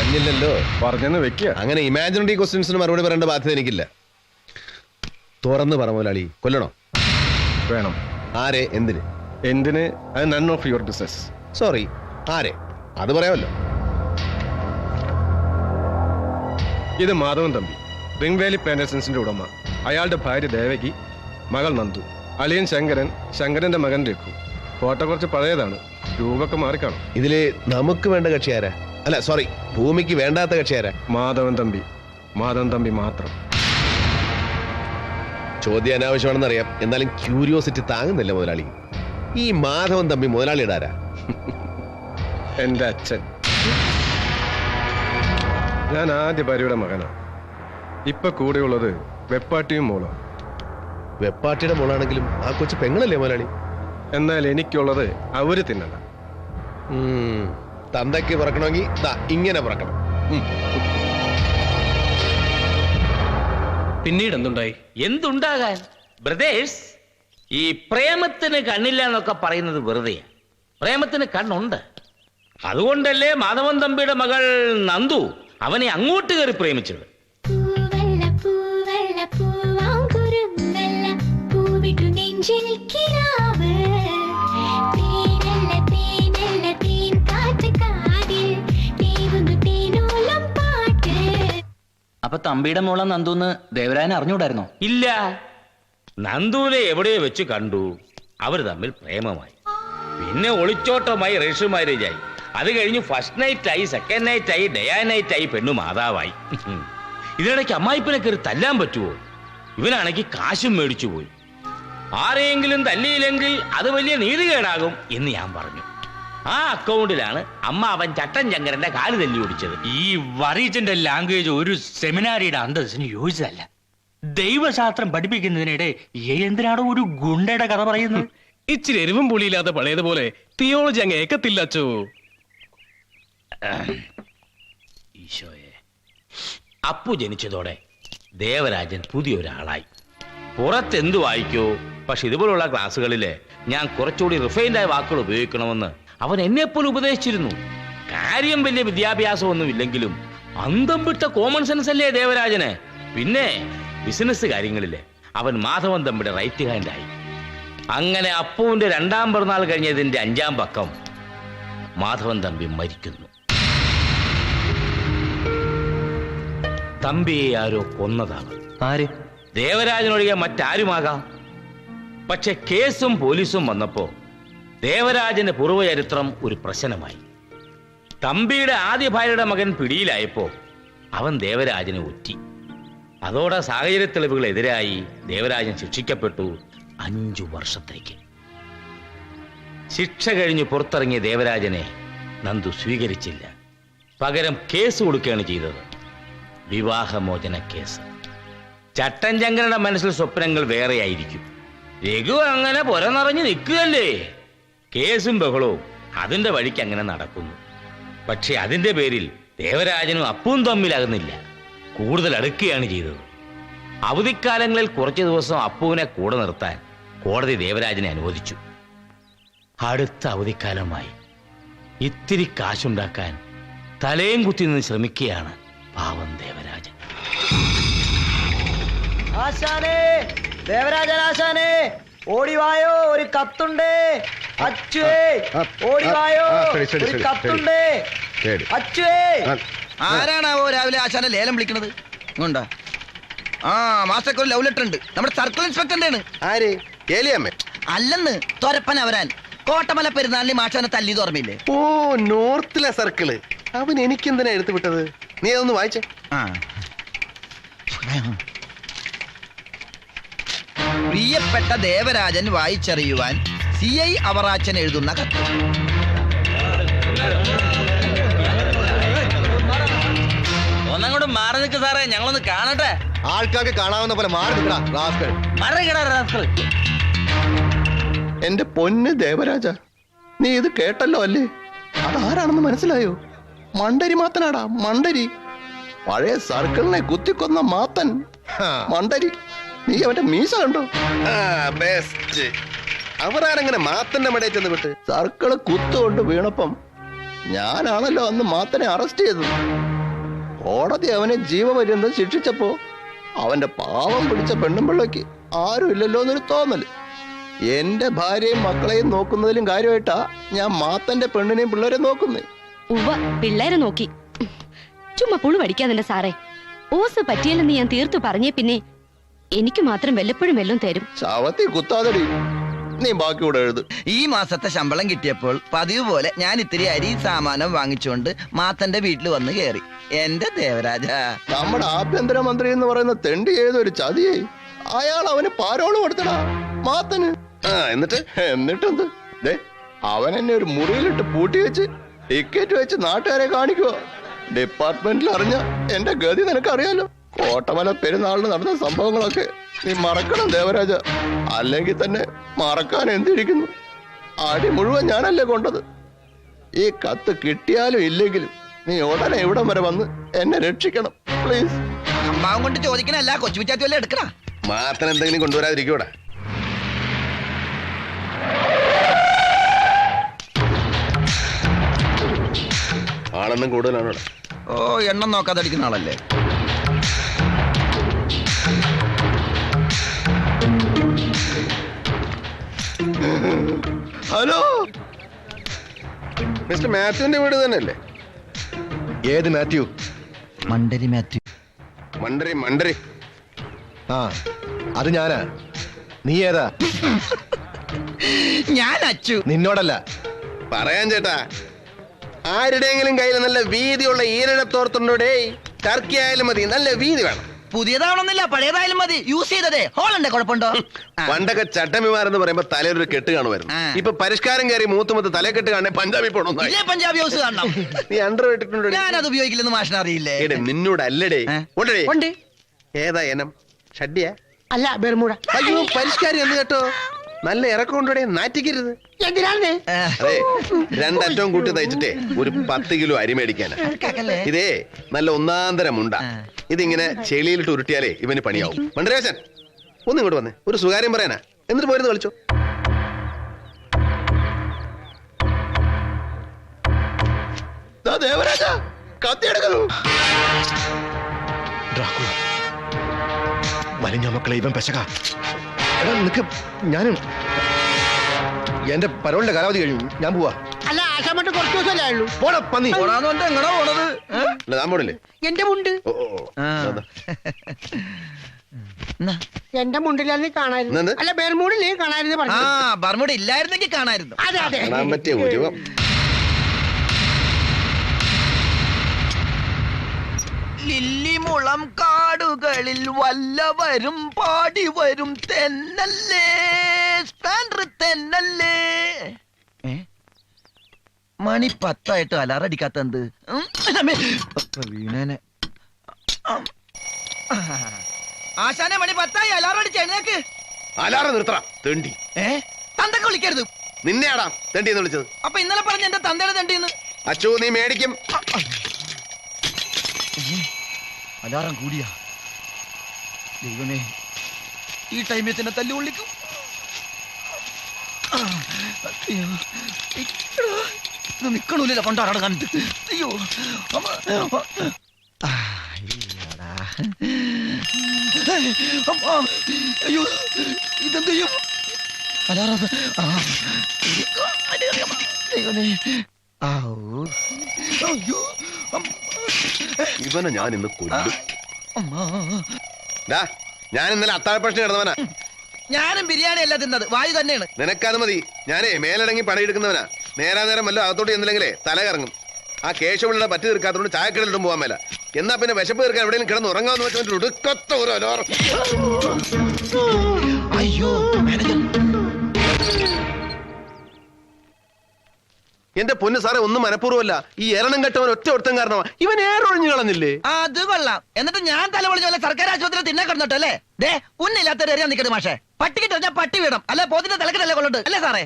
പറഞ്ഞില്ലല്ലോ. പറഞ്ഞെന്ന് വെക്കുക. അങ്ങനെ ഇമാജിനറി ക്വസ്റ്റ്യൻസിന് മറുപടി പറയേണ്ട ബാധ്യത എനിക്കില്ല. തുറന്ന് പറ മുതലാളി, കൊല്ലണോ? വേണം. ആരെ? എന്തിന്? എന്തിന്? അത് none of your business. Sorry, ആരെ? അത് പറയാമല്ലോ. ഇത് മാധവൻ തമ്പി, റിംഗ് വാലി പ്ലാന്റേഷൻസിന്റെ ഉടമ. അയാളുടെ ഭാര്യ ദേവകി, മകൾ നന്ദു, അളിയൻ ശങ്കരൻ, ശങ്കരന്റെ മകൻ രഘു. ഫോട്ടോ കുറച്ച് പഴയതാണ്, രൂപമൊക്കെ മാറിക്കാണും. ഇതില് നമുക്ക് വേണ്ട കക്ഷി ആരാ? അല്ല സോറി, ഭൂമിക്ക് വേണ്ടാത്ത കക്ഷി ആരാ? മാധവൻ തമ്പി. മാധവൻ തമ്പി മാത്രം. ചോദ്യം അനാവശ്യമാണെന്ന് അറിയാം, എന്നാലും ക്യൂരിയോസിറ്റി താങ്ങുന്നില്ല മുതലാളി. ഈ മാധവൻ തമ്പി മുതലാളിയുടെ ആരാ? എന്റെ അച്ഛൻ. ഞാൻ ആദ്യ ഭാര്യയുടെ മകനാണ്. ഇപ്പൊ കൂടെയുള്ളത് വെപ്പാട്ടിയും മോളും. വെപ്പാട്ടിയുടെ മോളാണെങ്കിലും ആ കൊച്ചു പെങ്ങളല്ലേ മുതലാളി? എന്നാൽ എനിക്കുള്ളത് അവര് തിന്നല. തന്തയ്ക്ക് പറക്കണമെങ്കിൽ ഇങ്ങനെ പറക്കണം. പിന്നീട് എന്തുണ്ടായി? എന്തുണ്ടാകാൻ ബ്രദേഴ്സ്, ഈ പ്രേമത്തിന് കണ്ണില്ല എന്നൊക്കെ പറയുന്നത് വെറുതെയാ. പ്രേമത്തിന് കണ്ണുണ്ട്. അതുകൊണ്ടല്ലേ മാധവൻ തമ്പിയുടെ മകൾ നന്ദു അവനെ അങ്ങോട്ട് കയറി പ്രേമിച്ചത്. അപ്പൊ തമ്പിയുടെ മോളെ നന്ദൂന്ന് ദേവരായനെ അറിഞ്ഞൂടായിരുന്നോ? ഇല്ല, നന്ദുവിനെ എവിടെയോ വെച്ച് കണ്ടു. അവർ തമ്മിൽ പ്രേമമായി. പിന്നെ ഒളിച്ചോട്ടമായി രജിസ്റ്റർ മാരേജായി. അത് കഴിഞ്ഞ് ഫസ്റ്റ് നൈറ്റ് ആയി, സെക്കൻഡ് നൈറ്റ് ആയി, ഡേ നൈറ്റ് ആയി, പെണ്ണു മാതാവായി. ഇതിനിടയ്ക്ക് അമ്മായിപ്പനെ കയറി തല്ലാൻ പറ്റുമോ? ഇവനാണെങ്കിൽ കാശും മേടിച്ചു പോയി. ആരെയെങ്കിലും തല്ലിയില്ലെങ്കിൽ അത് വലിയ നീതികേടാകും എന്ന് ഞാൻ പറഞ്ഞു. ആ അക്കൗണ്ടിലാണ് അമ്മ അവൻ ചട്ടൻ ചങ്കരന്റെ കാല് തല്ലി ഓടിച്ചത്. ഈ വറീച്ചന്റെ ലാംഗ്വേജ് ഒരു സെമിനാരിയുടെ അന്തസ്സിന് യോജിച്ചതല്ല. ദൈവശാസ്ത്രം പഠിപ്പിക്കുന്നതിനിടെ എന്തിനാണോ ഒരു ഗുണ്ടയുടെ കഥ പറയുന്നത്? ഇച്ചിരി എരിവും പുളിയില്ലാത്ത പഴയതുപോലെ തിയോളജി അങ്ങ് ഏക്കത്തില്ലച്ചോ. ഈശോയെ, അപ്പു ജനിച്ചതോടെ ദേവരാജൻ പുതിയൊരാളായി. പുറത്തെന്തു വായിക്കോ, പക്ഷെ ഇതുപോലുള്ള ക്ലാസ്സുകളില് ഞാൻ കുറച്ചുകൂടി റിഫൈൻഡായ വാക്കുകൾ ഉപയോഗിക്കണമെന്ന് അവൻ എന്നെപ്പോലും ഉപദേശിച്ചിരുന്നു. കാര്യം വലിയ വിദ്യാഭ്യാസമൊന്നും ഇല്ലെങ്കിലും അന്തം വിട്ട കോമൺ സെൻസ് അല്ലേ ദേവരാജന്. പിന്നെ ബിസിനസ് കാര്യങ്ങളില് അവൻ മാധവൻ തമ്പിയുടെ റൈറ്റ് ഹാൻഡായി. അങ്ങനെ അപ്പുവിന്റെ 2ാം പിറന്നാൾ കഴിഞ്ഞതിന്റെ 5ാം പക്കം മാധവൻ തമ്പി മരിക്കുന്നു. തമ്പിയെ ആരോ കൊന്നതാണ്. ആര്? ദേവരാജനൊഴികെ മറ്റാരുമാകാം. പക്ഷെ കേസും പോലീസും വന്നപ്പോ ദേവരാജന്റെ പൂർവ്വചരിത്രം ഒരു പ്രശ്നമായി. തമ്പിയുടെ ആദ്യ ഭാര്യയുടെ മകൻ പിടിയിലായപ്പോ അവൻ ദേവരാജനെ ഒറ്റി. അതോടെ സാഹചര്യ തെളിവുകൾ എതിരായി ദേവരാജൻ ശിക്ഷിക്കപ്പെട്ടു 5 വർഷത്തേക്ക്. ശിക്ഷ കഴിഞ്ഞ് പുറത്തിറങ്ങിയ ദേവരാജനെ നന്ദു സ്വീകരിച്ചില്ല. പകരം കേസ് കൊടുക്കുകയാണ് ചെയ്തത്. വിവാഹമോചന കേസ്. ചട്ടൻ ചങ്കരന്റെ മനസ്സിൽ സ്വപ്നങ്ങൾ വേറെയായിരിക്കും. രഘു അങ്ങനെ പുറനിറഞ്ഞ് നിൽക്കുകയല്ലേ. കേസും ബഹളവും അതിന്റെ വഴിക്ക് അങ്ങനെ നടക്കുന്നു. പക്ഷെ അതിന്റെ പേരിൽ ദേവരാജനും അപ്പവും തമ്മിലാകുന്നില്ല, കൂടുതൽ അടുക്കുകയാണ് ചെയ്തത്. അവധിക്കാലങ്ങളിൽ കുറച്ചു ദിവസം അപ്പുവിനെ കൂടെ നിർത്താൻ കോടതി ദേവരാജനെ അനുവദിച്ചു. അടുത്ത അവധിക്കാലമായി ഇത്തിരി കാശുണ്ടാക്കാൻ തലയും കുത്തി നിന്ന് ശ്രമിക്കുകയാണ് പാവം ദേവരാജൻ. ആശാനേ, ദേവരാജൻ ആശാനേ, ഓടിവായോ, ഒരു കത്തുണ്ട്. അച്ചുവേ, ഓടിവായോ, ഒരു കത്തുണ്ട്. അച്ചുവേ. ആരാണാവോ രാവിലെ ആശാനെ ലേലം വിളിക്കണത്? കൊണ്ടാ മാസ്റ്റർക്ക് ഒരു ലവ് ലെറ്റർ ഉണ്ട്. നമ്മുടെ സർക്കിൾ ഇൻസ്പെക്ടറിന്റെ ആണ്. ആര്? ഏലിയമ്മേ? അല്ലെന്ന്, തൊരപ്പൻ അവരാൻ. കോട്ടമല പെരുന്നാളിന് മാഷാനെ തല്ലി ഓർമ്മയില്ലേ? ഓ, നോർത്തിലെ സർക്കിള്. അവൻ എനിക്കെന്തിനാ എടുത്തു വിട്ടത്? നീ അതൊന്ന് വായിച്ചേ. പ്രിയപ്പെട്ട ദേവരാജൻ വായിച്ചറിയുവാൻ CI അവറാച്ചൻ എഴുതുന്ന കത്ത്. ഒന്നങ്ങോട്ട് മാറി നിൽക്ക് സാറേ, ഞങ്ങളൊന്ന് കാണട്ടെ. ആൾക്കാർക്ക് കാണാവുന്ന പോലെ മാറി നിൽക്കടാ റാസ്കൽ. എന്റെ പൊന്ന് ദേവരാജ, നീ ഇത് കേട്ടല്ലോ അല്ലേ? അതാരാണെന്ന് മനസ്സിലായോ? മണ്ടരി മാത്തനാടാ, മണ്ടരി. പഴയ സർക്കിളിനെ കുത്തിക്കൊന്ന മാത്തൻ മണ്ടരി. നീ അവന്റെ മീശ കണ്ടോ? ബെസ്റ്റ്. അവരാരെങ്ങനെ മാത്തന്റെ മടയിൽ ചെന്ന് വിട്ട് സർക്കിള് കുത്തുകൊണ്ട് വീണപ്പം ഞാനാണല്ലോ അന്ന് മാത്തനെ അറസ്റ്റ് ചെയ്തത്. കോടതി അവനെ ജീവപര്യന്തം ശിക്ഷിച്ചപ്പോ അവന്റെ പാവം പിടിച്ച പെണ്ണുമ്പിള്ളയ്ക്ക് ആരും ഇല്ലല്ലോ എന്നൊരു തോന്നല്. എന്റെ ഭാര്യയും മക്കളെയും നോക്കുന്നതിലും കാര്യമായിട്ടാ ഞാൻ മാത്തന്റെ പെണ്ണിനെയും പിള്ളേരെ നോക്കുന്നേ. ഉവ്വ പിള്ളേരെ നോക്കി. ചുമ്മാ പുളു പഠിക്കാതെ സാറേ. ഓസ് പറ്റിയല്ലെന്ന് ഞാൻ തീർത്തു പറഞ്ഞേ പിന്നെ എനിക്ക് മാത്രം വല്ലപ്പോഴും വെല്ലം തരും. ശവത്തി കുത്താതടി. നീ ബാക്കി കൂടെ എഴുത്. ഈ മാസത്തെ ശമ്പളം കിട്ടിയപ്പോൾ പതിവ് പോലെ ഞാൻ ഇത്തിരി അരി സാമാനം വാങ്ങിച്ചുകൊണ്ട് മാത്തന്റെ വീട്ടിൽ വന്ന് കയറി. എന്റെ ദേവരാജ, നമ്മുടെ ആഭ്യന്തരമന്ത്രി എന്ന് പറയുന്ന തെണ്ടി ഏതൊരു ചതിയെ. അയാൾ അവന് പാരോള് കൊടുത്തടാ മാത്തന്. എന്നിട്ടെന്ത്? ദേ അവൻ എന്നെ ഒരു മുറിയിലിട്ട് പൂട്ടി വെച്ച് ടിക്കറ്റ് വെച്ച് നാട്ടുകാരെ കാണിക്കുവോ. ഡിപ്പാർട്ട്മെന്റിൽ അറിഞ്ഞ എന്റെ ഗതി നിനക്കറിയാലോ. കോട്ടമല പെരുന്നാളിന് നടന്ന സംഭവങ്ങളൊക്കെ നീ മറക്കണം ദേവരാജ. അല്ലെങ്കിൽ തന്നെ മറക്കാൻ എന്തിരിക്കുന്നു? അടി മുഴുവൻ ഞാനല്ലേ കൊണ്ടത്. ഈ കത്ത് കിട്ടിയാലും ഇല്ലെങ്കിലും നീ ഉടനെ ഇവിടം വരെ വന്ന് എന്നെ രക്ഷിക്കണം പ്ലീസ്. അമ്മാവൻ കൊണ്ട് ചോദിക്കണല്ല, കൊച്ചു വിച്ചാത്തി വല്ല എടുക്കണ. മാത്രം എന്തെങ്കിലും കൊണ്ടുവരാതിരിക്കൂടാ. ആളെണ്ണം കൂടുതലാണ് ഇവിടെ. ഓ, എണ്ണം നോക്കാതെ അടിക്കുന്ന ആളല്ലേ. ഹലോ, മിസ്റ്റർ മാത്യുവിന്റെ വീട് തന്നെയല്ലേ? ഏത് മാത്യു? മണ്ടരി മാത്യു. മണ്ടരി. ആ അത് ഞാനാ. നീ ഏതാ? ഞാൻ അച്ചു. നിന്നോടല്ല. പറയാൻ ചേട്ടാ, ആരുടെയെങ്കിലും കയ്യിൽ നല്ല വീതിയുള്ള ഈരടത്തോർത്തുണ്ടോടേ. ടർക്കി ആയാലും മതി, നല്ല വീതി വേണം. പുതിയതാവണമെന്നില്ല, പഴയതായാലും മതി. യൂസ് ചെയ്തതേ ഹോളുണ്ട്, കുഴപ്പമുണ്ടോ? പണ്ടൊക്കെ ചട്ടമ്പിമാരെന്ന് പറയുമ്പോ തലയൊരു കെട്ട് കാണുമായിരുന്നു. ഇപ്പൊ പരിഷ്കാരം കയറി മൂത്തുമത്ത് തലക്കെട്ട് കാണേ പഞ്ചാബി പോണോ. ഇല്ലേ, പഞ്ചാബി ഹൗസ് കാണണം. നീ അണ്ടർ ഇട്ടിട്ടുണ്ടോ? ഞാനത് ഉപയോഗിക്കില്ലെന്ന് മാഷിന് അറിയില്ലേ? നിന്നോട് അല്ലടേ. ഉണ്ട്. ഏതാ ഇനം? ഷഡ്ഡിയ? അല്ല, ബെർമുട. അയ്യോ, പരിഷ്കാരം എന്ന് കേട്ടോ. നല്ല ഇറക്കം കൊണ്ടോടെ, നാറ്റിക്കരുത്. എന്തിനാണ്? അതെ, രണ്ടറ്റവും കൂട്ടി തയ്ച്ചിട്ടേ ഒരു 10 കിലോ അരി മേടിക്കാനാ. ഇതേ നല്ല ഒന്നാന്തരം മുണ്ട. ഇതിങ്ങനെ ചെളിയിലിട്ട് ഉരുട്ടിയാലേ ഇവന് പണിയാവും. മണ്ടരേശൻ, ഒന്ന് ഇങ്ങോട്ട് വന്നേ, ഒരു സുകാര്യം പറയാനാ. എന്നിട്ട് പോയിരുന്നു കളിച്ചോ. ദേവരാജ കത്തിയെടുക്കുന്നു. വലിഞ്ഞ മക്കളെ ഇവൻ പെശക. നിനക്ക് ഞാനും എന്റെ പരോളിന്റെ കാലാവധി കഴിഞ്ഞു. ഞാൻ പോവാ. അല്ല, ആശാമട്ട് കുറച്ച് ദിവസമല്ലേ ഉള്ളൂ. പോടാ പന്നി. എങ്ങടാ പോണത്? താൻ പോണില്ലേ? എന്റെ മുണ്ട് എന്റെ മുണ്ടിലല്ലേ കാണായിരുന്നു. അല്ല, ബെർമൂഡിലേ കാണായിരുന്നു പറഞ്ഞു. ബർമുട ഇല്ലായിരുന്നെങ്കിൽ കാണായിരുന്നു. അതെ അതെ. കാണാൻ പറ്റിയ ഉരുവം. ലില്ലിമുളം കാടുകളിൽ വല്ലവരും പാടി വരും തെന്നല്ലേ, സ്പാൻഡർ തെന്നല്ലേ. മണി 10 അലാറടിക്കാത്ത എന്ത്? വീണേനെ. ആശാനെ, മണി 10 അലാറടിച്ച് എഴുന്നേക്ക്. അലാറം നിർത്തറ തെണ്ടി. തന്തൊക്കെ വിളിക്കരുത്. നിന്നെയാടാ തെണ്ടി എന്ന് വിളിച്ചത്. അപ്പൊ ഇന്നലെ പറഞ്ഞ എന്റെ തന്തയുടെ തെണ്ടിന്ന്. അച്ചു, നീ മേടിക്കും. അലാറം കൂടിയാ. ദൈവമേ, ഈ ടൈമിൽ തന്നെ തല്ലു കൊള്ളിക്കും. ഇത് നിക്കണൂല, പണ്ടാറാണ് കണ്ടിട്ട്. അയ്യോ, അയ്യോ, ഇതെന്ത് ചെയ്യും? അലാറം. ദൈവമേ, അയ്യോ, ഇവനെ ഞാൻ ഇന്ന് കൊല്ലും. ഞാൻ ഇന്നലെ അത്താഴപ്രശ്നം കിടന്നവനാ. ഞാനും ബിരിയാണി അല്ല തിന്നത്, വായു തന്നെയാണ്. നിനക്കത് മതി. ഞാനേ മേലടങ്ങി പണിയെടുക്കുന്നവനാ. നേരാനേരം വല്ല അകത്തോട്ട് ചെന്നില്ലെങ്കിലേ തല കറങ്ങും. ആ കേശവളിയുടെ പറ്റി തീർക്കാത്തോണ്ട് ചായക്കടലിട്ടും പോകാൻ മേല. എന്നാ പിന്നെ വിശപ്പ് തീർക്കാൻ എവിടെയും കിടന്ന് ഉറങ്ങാന്ന് വെച്ചാൽ ഒടുക്കത്ത ഒരു അലാറം. അയ്യോ, എന്റെ പൊന്ന് സാറേ, ഒന്നും മനഃപൂർവ്വമല്ല. ഈ എരണം കെട്ടവൻ ഒറ്റ ഒരുത്തം കാരണമാ. ഇവൻ ഏറൊഴിഞ്ഞു കളഞ്ഞില്ലേ? അത് കൊള്ളാം. എന്നിട്ട് ഞാൻ തല പൊളിഞ്ഞ പോലെ സർക്കാർ ആശുപത്രിയിൽ തിന്നെ കിടന്നിട്ടല്ലേ? ദേ, ഉന്നില്ലാത്തൊരു എറിയാൻ നിൽക്കരുത് മാഷേ. പട്ടിക്കിട്ട് വെച്ചാൽ പട്ടി വീണം, അല്ലെ പോത്തിന്റെ തലക്കിട്ടല്ലേ കൊള്ളുണ്ട് അല്ലേ സാറേ?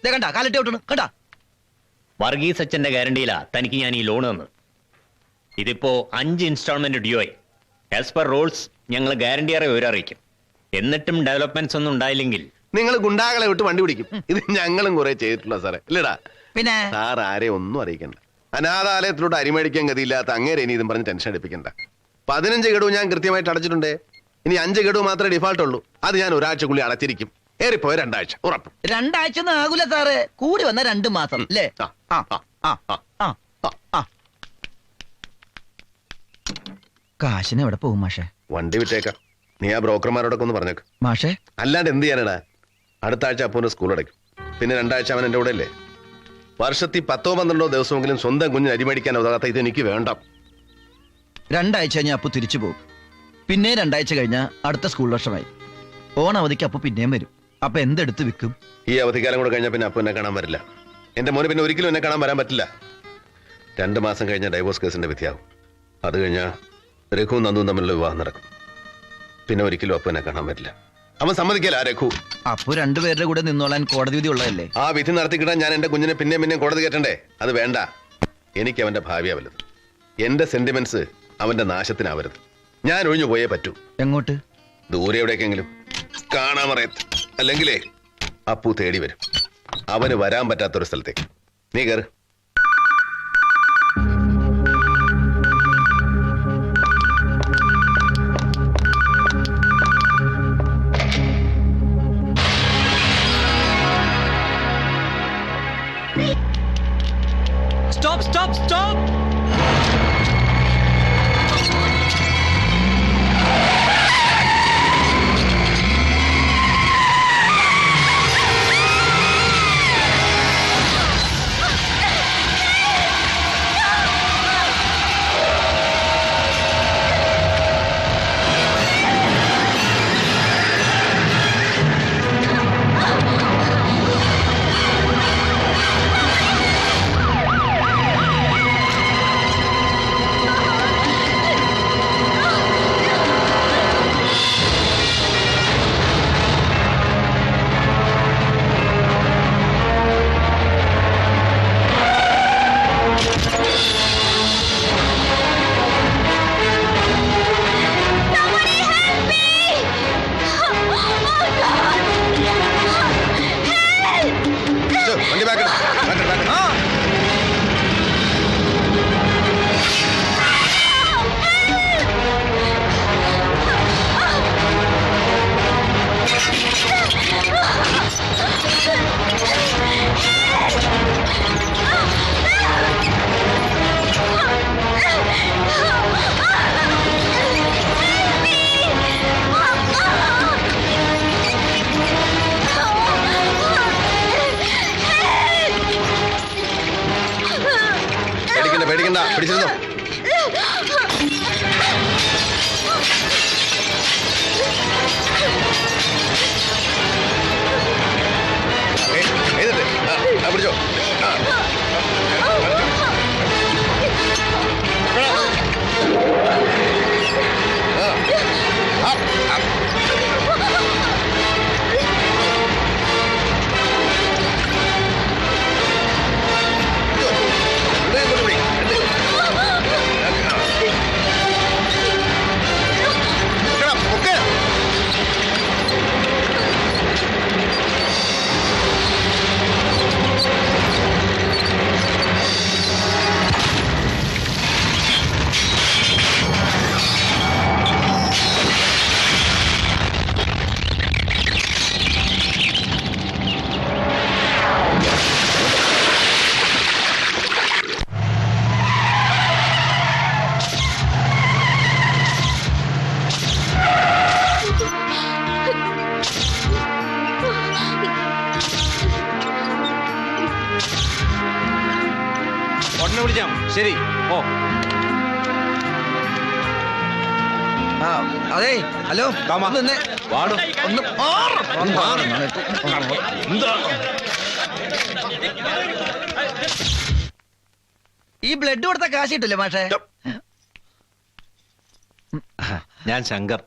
ദേ കണ്ട, കാലിട്ട് വിട്ടു കണ്ടാ. വർഗീസ് അച്ഛന്റെ ഗ്യാരണ്ടിയിലാ തനിക്ക് ഞാൻ ഈ ലോൺ തന്നു. ഇതിപ്പോ 5 ഇൻസ്റ്റാൾമെന്റ് ഡ്യൂ ആയി. ആസ് പെർ റൂൾസ് ഞങ്ങൾ ഗ്യാരണ്ടിയറെ വിവരറിയിക്കും. എന്നിട്ടും ഡെവലപ്മെന്റ്സ് ഒന്നും ഉണ്ടായില്ലെങ്കിൽ നിങ്ങൾ ഗുണ്ടാകളെ വിട്ട് വണ്ടി പിടിക്കും. ഇത് ഞങ്ങളും കുറെ ചെയ്തിട്ടുള്ള സാറേ, ഇല്ലടാ. പിന്നെ സാർ ആരെയും ഒന്നും അറിയിക്കണ്ട. അനാഥാലയത്തിലോട്ട് അരിമേടിക്കാൻ ഗതിയില്ലാത്ത അങ്ങേരെ ഇനി ഇതും പറഞ്ഞ് ടെൻഷൻ എടുപ്പിക്കണ്ട. 15 ഗഡു ഞാൻ കൃത്യമായിട്ട് അടച്ചിട്ടുണ്ട്. ഇനി 5 ഗഡു മാത്രമേ ഡിഫാൾട്ട് ഉള്ളൂ. അത് ഞാൻ ഒരാഴ്ചക്കുള്ളിൽ അടച്ചിരിക്കും. ഏറിപ്പോയ 2 ആഴ്ച ഉറപ്പ്. 2 ആഴ്ച ഒന്നും ആകൂല സാറേ, കൂടി വന്ന 2 മാസം അല്ലേ? ആ, ആ, ആ, ആ, ആ, ആ. കാശിന് എവിടെ പോകും മാഷെ? വണ്ടി വിട്ടേക്കാം. നീ ആ ബ്രോക്കർമാരോടൊക്കെ ഒന്ന് പറഞ്ഞേക്ക്. മാഷെ അല്ലാണ്ട് എന്ത് ചെയ്യാനടാ? അടുത്ത ആഴ്ച അപ്പൂന്റെ സ്കൂൾ അടയ്ക്കും. പിന്നെ 2 ആഴ്ച അവൻ എൻ്റെ കൂടെ അല്ലേ. വർഷത്തിൽ 10-12 ദിവസമെങ്കിലും സ്വന്തം കുഞ്ഞിന് അരിമേടിക്കാൻ ഉതകാത്ത ഇത് എനിക്ക് വേണ്ട. 2 ആഴ്ച കഴിഞ്ഞാൽ അപ്പു തിരിച്ചു പോകും. പിന്നെ 2 ആഴ്ച കഴിഞ്ഞാൽ അടുത്ത സ്കൂൾ വർഷമായി. ഓണവധിക്ക് അപ്പു പിന്നെയും വരും. അപ്പൊ എന്തെടുത്ത് വിൽക്കും? ഈ അവധിക്കാലം കൂടെ കഴിഞ്ഞാൽ പിന്നെ അപ്പു എന്നെ കാണാൻ വരില്ല. എന്റെ മോന് പിന്നെ ഒരിക്കലും എന്നെ കാണാൻ വരാൻ പറ്റില്ല. 2 മാസം കഴിഞ്ഞാൽ ഡൈവോഴ്സ് കേസിന്റെ വിധിയാവും. അത് കഴിഞ്ഞാൽ രഘുവും നന്ദുവും തമ്മിലുള്ള വിവാഹം നടക്കും. പിന്നെ ഒരിക്കലും അപ്പു എന്നെ കാണാൻ വരില്ല. അവൻ സമ്മതിക്കല. രഘു അപ്പു 2 പേരുടെ കൂടെ നിന്നോളാൻ കോടതി വിധി ഉള്ളതല്ലേ? ആ വിധി നടത്തിക്കിട്ടാൻ ഞാൻ എന്റെ കുഞ്ഞിനെ പിന്നെയും കോടതി കയറ്റണ്ടേ? അത് വേണ്ട. എനിക്ക് അവന്റെ ഭാവിയാ വലുത്. എന്റെ സെന്റിമെന്റ്സ് അവന്റെ നാശത്തിനാവരുത്. ഞാൻ ഒഴിഞ്ഞു പോയേ പറ്റൂ. എങ്ങോട്ട്? ദൂരെ എവിടേക്കെങ്കിലും. കാണാമറയത്ത്. അല്ലെങ്കിലേ അപ്പു തേടി വരും. അവന് വരാൻ പറ്റാത്തൊരു സ്ഥലത്തേക്ക്. നീ കയറ്. Stop stop stop! വണ്ടി ബാക്കെടു. പേടിക്കണ്ട, പിടിച്ചിരുന്നോ. പിടിച്ചോ. ഉടനെ വിളിക്കാം. ശരി. ഓ അതെ, ഹലോ. വാടും. ഈ ബ്ലഡ് കൊടുത്ത കാശ് കിട്ടില്ലേ മാഷേ? ഞാൻ ശങ്കർ,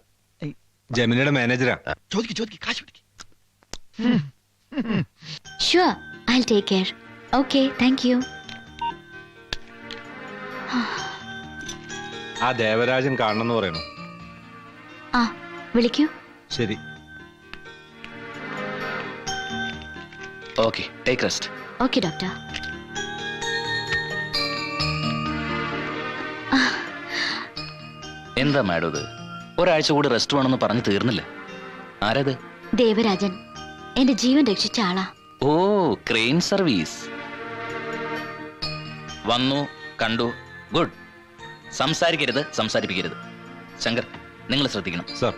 ജമിനിയുടെ മാനേജരാ. ചോദിക്ക് കാശ് പിടിക്ക്. Sure, I'll take care. Okay, thank you. ആ ദേവരാജൻ കാണണമെന്ന് പറയണു. ആ, വിളിക്കൂ. ശരി. Okay, take rest. Okay, doctor. എന്താ മാഡം ഇത്? ഒരാഴ്ച കൂടി റെസ്റ്റ് വേണമെന്ന് പറഞ്ഞു തീർന്നില്ല. ആരത്? ദേവരാജൻ എന്റെ ജീവൻ രക്ഷിച്ച ആളാ. ഓ, ക്രെയിൻ സർവീസ്. വന്നു, കണ്ടു, ഗുഡ്. സംസാരിക്കരുത്, സംസാരിപ്പിക്കരുത്. ശങ്കർ, നിങ്ങൾ ശ്രദ്ധിക്കണം. സാർ,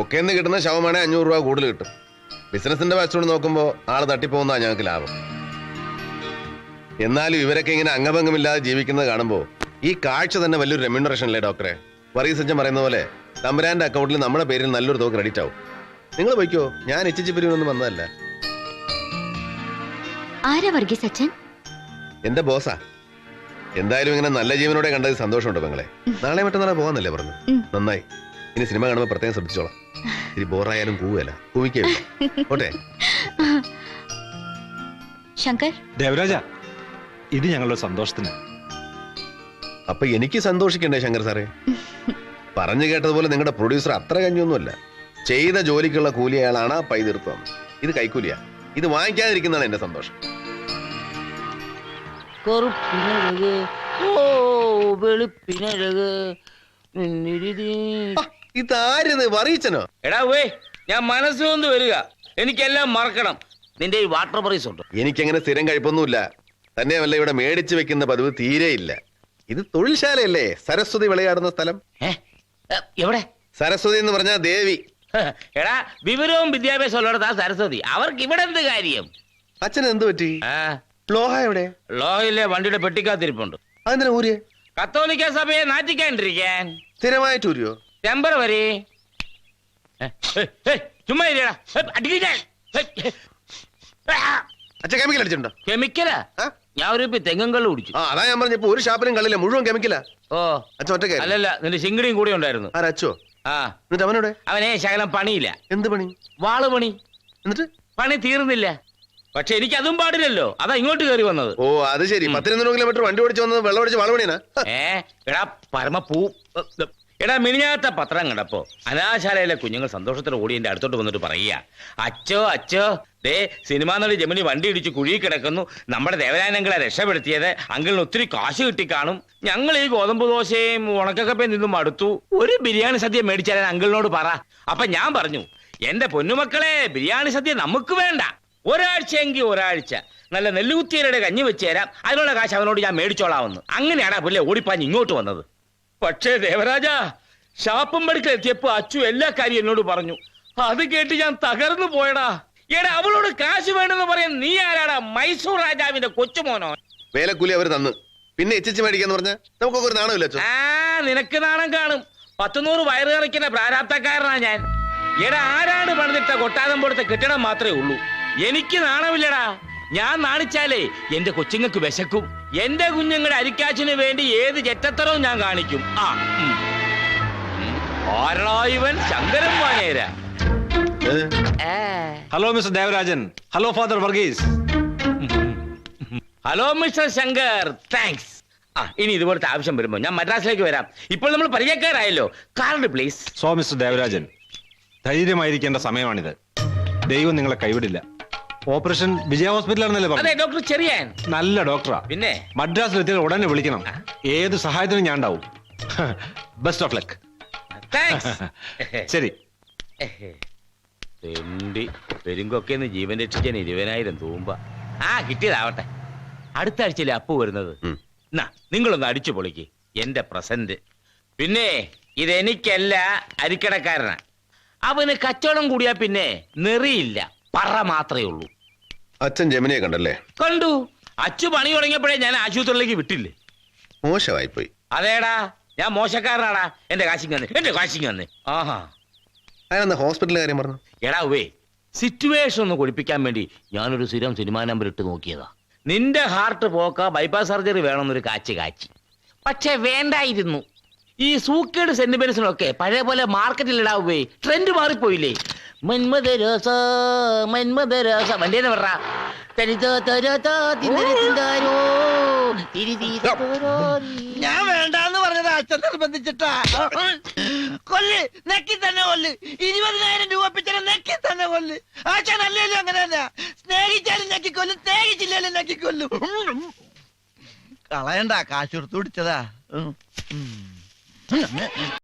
ഒക്കെന്ന് കിട്ടുന്ന ശവമാണെ 500 രൂപ കൂടുതൽ കിട്ടും. ബിസിനസിന്റെ വശത്തോട് നോക്കുമ്പോൾ ആള് തട്ടിപ്പോകുന്നതാ ഞങ്ങൾക്ക് ലാഭം. എന്നാലും ഇവരൊക്കെ ഇങ്ങനെ അംഗഭംഗമില്ലാതെ ജീവിക്കുന്നത് കാണുമ്പോൾ ഈ കാഴ്ച തന്നെ വലിയൊരു റെമ്യൂണറേഷൻ അല്ലേ ഡോക്ടറെ? വർഗീസ് അച്ഛൻ പറയുന്ന പോലെ തമ്പുരാന്റെ അക്കൗണ്ടിൽ നമ്മുടെ പേരിൽ നല്ലൊരു തുക ക്രെഡിറ്റ് ആവും. നിങ്ങൾ പോയിക്കോ, ഞാൻ ഇച്ചിച്ചിപ്പിരിവൊന്നും വന്നതല്ല. ആരാ വർഗീസ് അച്ഛൻ? എന്റെ ബോസാ. എന്തായാലും ഇങ്ങനെ നല്ല ജീവനോടെ കണ്ടത് സന്തോഷമുണ്ടോ പെങ്ങളെ? നാളെ മറ്റന്നാളെ പോകാന്നല്ലേ പറഞ്ഞു? നന്നായി. ഇനി സിനിമ കാണുമ്പോൾ പ്രത്യേകം ശ്രദ്ധിച്ചോളാം. ഇനി ബോറായാലും കൂവല്ല, കൂവിക്കേ ഓട്ടെ. ശങ്കർ, ദേവരാജ, ഇത് ഞങ്ങളുടെ സന്തോഷത്തിന്. അപ്പൊ എനിക്ക് സന്തോഷിക്കണ്ടേ ശങ്കർ സാറേ? പറഞ്ഞു കേട്ടതുപോലെ നിങ്ങളുടെ പ്രൊഡ്യൂസർ അത്ര കഞ്ഞൊന്നുമല്ല. ചെയ്ത ജോലിക്കുള്ള കൂലി അയാളാണ് പൈ തീർത്തു തന്നത്. ഇത് കൈക്കൂലിയാ. ഇത് വാങ്ങിക്കാതിരിക്കുന്നതാണ് എന്റെ സന്തോഷം. ഇതാരത്? വറീച്ചനോ? എടാ വേ, ഞാൻ മനസ്സുകൊണ്ട് വരിക. എനിക്കെല്ലാം മറക്കണം. നിന്റെ ഈ വാട്ടർ പ്രൈസ് ഉണ്ട്. എനിക്കങ്ങനെ സ്ഥിരം കഴിപ്പൊന്നുമില്ല. തന്നെയല്ല, ഇവിടെ മേടിച്ചു വെക്കുന്ന പതിവ് തീരെയില്ല. ഇത് തൊഴിൽശാലയല്ലേ? സരസ്വതി വിളയാടുന്ന സ്ഥലം. എവിടെ? സരസ്വതി എന്ന് പറഞ്ഞാ ദേവി. എടാ, വിവരവും വിദ്യാഭ്യാസം ഉള്ളിടത്താ സരസ്വതി. അവർക്ക് ഇവിടെ എന്ത് കാര്യം? അച്ഛന് എന്ത് പറ്റി? ലോഹ എവിടെ? ലോയിലെ വണ്ടിയുടെ പെട്ടിക്കാത്തിരിപ്പുണ്ട്. അതെന്തിനാ ഊരിയെ? കത്തോലിക്ക സഭയെ നാറ്റിക്കാണ്ടിരിക്കാൻ. സ്ഥിരമായിട്ട് ഊരിയോ? ടെമ്പറവരി. ചുമ്മാ ഇരിയെടാ. അടിക്കാൻ. അച്ഛൻ കെമിക്കൽ അടിച്ചിട്ടുണ്ടോ? കെമിക്കലാ? ഞാൻ ഒരു തെങ്ങും കള്ള് കുടിച്ചു. അതാ ഞാൻ പറഞ്ഞ ഒരു ഷാപ്പിലും കള്ളില്ല, മുഴുവൻ കെമിക്കലാ. ഓ, അച്ഛൻ ഒറ്റ? അല്ലല്ല, നിന്റെ ശിങ്കടിയും കൂടെ ഉണ്ടായിരുന്നു. അച്ഛോ? ആ, എന്നിട്ട് അവനോടെ? അവനെ ശകലം പണിയില്ല. എന്ത് പണി? വാള് പണി. എന്നിട്ട് പണി തീർന്നില്ല. പക്ഷെ എനിക്ക് അതും പാടില്ലല്ലോ. അതാ ഇങ്ങോട്ട് കയറി വന്നത്. ഓ, അത് ശരി. 100 കിലോമീറ്റർ വണ്ടി ഓടിച്ചു വന്നത് വെള്ളം ഒടിച്ച് വാളുപണിയാ? എടാ പരമപ്പൂ. എടാ, മിനിഞ്ഞാത്ത പത്രം കണ്ടപ്പോ അനാശാലയിലെ കുഞ്ഞുങ്ങൾ സന്തോഷത്തോടെ ഓടി എന്റെ അടുത്തോട്ട് വന്നിട്ട് പറയുക, അച്ചോ അച്ചോ, ദേ സിനിമാ നടി ജമിനി വണ്ടി ഇടിച്ച് കുഴി കിടക്കുന്നു. നമ്മുടെ ദേവരായനങ്ങളെ രക്ഷപ്പെടുത്തിയത് അങ്കിളിന് ഒത്തിരി കാശ് കിട്ടി കാണും. ഞങ്ങൾ ഈ ഗോതമ്പ് ദോശയും ഉണക്കക്കപ്പയും നിന്നും അടുത്തു. ഒരു ബിരിയാണി സദ്യ മേടിച്ചാൽ അങ്കിളിനോട് പറ. അപ്പൊ ഞാൻ പറഞ്ഞു, എന്റെ പൊന്നുമക്കളെ, ബിരിയാണി സദ്യ നമുക്ക് വേണ്ട. ഒരാഴ്ചയെങ്കിൽ ഒരാഴ്ച നല്ല നെല്ലുകുത്തിയരുടെ കഞ്ഞി വെച്ച് തരാം. അതിനുള്ള കാശ് അവനോട് ഞാൻ മേടിച്ചോളാമെന്ന്. അങ്ങനെയാണ് പുള്ളി ഓടിപ്പാഞ്ഞ് ഇങ്ങോട്ട് വന്നത്. പക്ഷേ ദേവരാജ, ഷാപ്പും പടിക്കൽ എത്തിയപ്പോ അച്ചു എല്ലാ കാര്യം എന്നോട് പറഞ്ഞു. അത് കേട്ട് ഞാൻ തകർന്നു പോയടാ. എടാ, അവളോട് കാശ് വേണമെന്ന് പറയാൻ നീ ആരാടാ? മൈസൂർ രാജാവിന്റെ കൊച്ചുമോനോ? വേലക്കൂലി അവര് തന്നു, പിന്നെ എച്ചിച്ച് മേടിക്കാന്ന് പറഞ്ഞ നമുക്കൊക്കെ ഒരു നാണമില്ല. നിനക്ക് നാണം കാണും. 100 വയറ് കറിക്കുന്ന പ്രാരാബ്ധക്കാരനാ ഞാൻ. എടാ, ആരാണ് പണിതിട്ട കൊട്ടാരം പോലത്തെ കെട്ടിടം മാത്രമേ ഉള്ളൂ. എനിക്ക് നാണമില്ലടാ. ഞാൻ നാണിച്ചാലേ എന്റെ കൊച്ചുങ്ങൾക്ക് വിശക്കും. എന്റെ കുഞ്ഞുങ്ങളുടെ അരിക്കാച്ചിന് വേണ്ടി ഏത് ചെറ്റത്തരവും ഞാൻ കാണിക്കും. ആരാ ഇവൻ? ശങ്കരൻ വാനേര. Hello mister Devarajan. Hello father Varghese. Hello mister Shankar. Thanks. ഇനി ഇതുപോലത്തെ ആവശ്യം വരുമ്പോ ഞാൻ മദ്രാസിലേക്ക് വരാം. ഇപ്പോൾ നമ്മൾ പരിചയക്കാരായല്ലോ. Card please. So mister Devarajan, ധൈര്യമായിരിക്കേണ്ട സമയമാണിത്. ദൈവം നിങ്ങളെ കൈവിടില്ല. ഓപ്പറേഷൻ വിജയ ഹോസ്പിറ്റലാണെന്നല്ലേ അതെ, പറഞ്ഞു? ഡോക്ടർ ചെറിയാൻ നല്ല ഡോക്ടറാ. പിന്നെ മദ്രാസിലെത്തിയാൽ ഉടനെ വിളിക്കണം. ഏത് സഹായത്തിനും ഞാൻ ഉണ്ടാവും. Best of luck. താങ്ക്സ്. ശരി. പെരുങ്കൊക്കെന്ന് ജീവൻ രക്ഷിക്കാൻ 20,000 തൂമ്പ. കിട്ടിയതാവട്ടെ. അടുത്ത ആഴ്ചയിലെ അപ്പു വരുന്നത്. നിങ്ങളൊന്ന് അടിച്ചു പൊളിക്ക്. എന്റെ പ്രസന്റ്. പിന്നെ ഇതെനിക്കല്ല, അരിക്കടക്കാരനാ. അവന് കച്ചവടം കൂടിയാ പിന്നെ നെറിയില്ല, പറ മാത്രമേ ഉള്ളൂ. അച്ഛൻ ജമിനിയെ കണ്ടല്ലേ? കണ്ടു. അച്ചു പണി തുടങ്ങിയപ്പോഴേ ഞാൻ ആശുപത്രിയിലേക്ക് വിട്ടില്ലേ. മോശമായി പോയി. അതേടാ, ഞാൻ മോശക്കാരനാടാ. എന്റെ കാശിങ് വന്നേ. ആഹാ, അയാളെന്താ ഹോസ്പിറ്റലിലെ കാര്യം പറഞ്ഞു? എടാ വേ, സിറ്റുവേഷൻ ഒന്ന് കുടിപ്പിക്കാൻ വേണ്ടി ഞാനൊരു സ്ഥിരം സിനിമാ നമ്പർ ഇട്ട് നോക്കിയതാ. നിന്റെ ഹാർട്ട് പോക്ക ബൈപ്പാസ് സർജറി വേണമെന്നൊരു കാച്ചി. പക്ഷെ വേണ്ടായിരുന്നു. ഈ സൂക്കേട് സെന്റിമെന്റ്സിനൊക്കെ പഴയ പോലെ മാർക്കറ്റിൽ ഇടാവേ. ട്രെൻഡ് മാറിപ്പോയില്ലേ? മന്മദരസ വണ്ടിയെന്ന് പറ. ഞാൻ വേണ്ടാന്ന് പറഞ്ഞത് അച്ഛൻ നിർബന്ധിച്ചിട്ടാ. കൊല്ല്, നെക്കി തന്നെ കൊല്ല്. 20,000 രൂപ പിച്ചനെ നെക്കി തന്നെ കൊല്ല്. അച്ഛൻ അല്ലല്ലോ അങ്ങനെ തന്നെ. സ്നേഹിച്ചാലും നെക്കിക്കൊല്ലും, സ്നേഹിച്ചില്ലാലും നെക്കിക്കൊല്ലും. കളയണ്ട, കാശ് കൊടുത്തു പിടിച്ചതാ.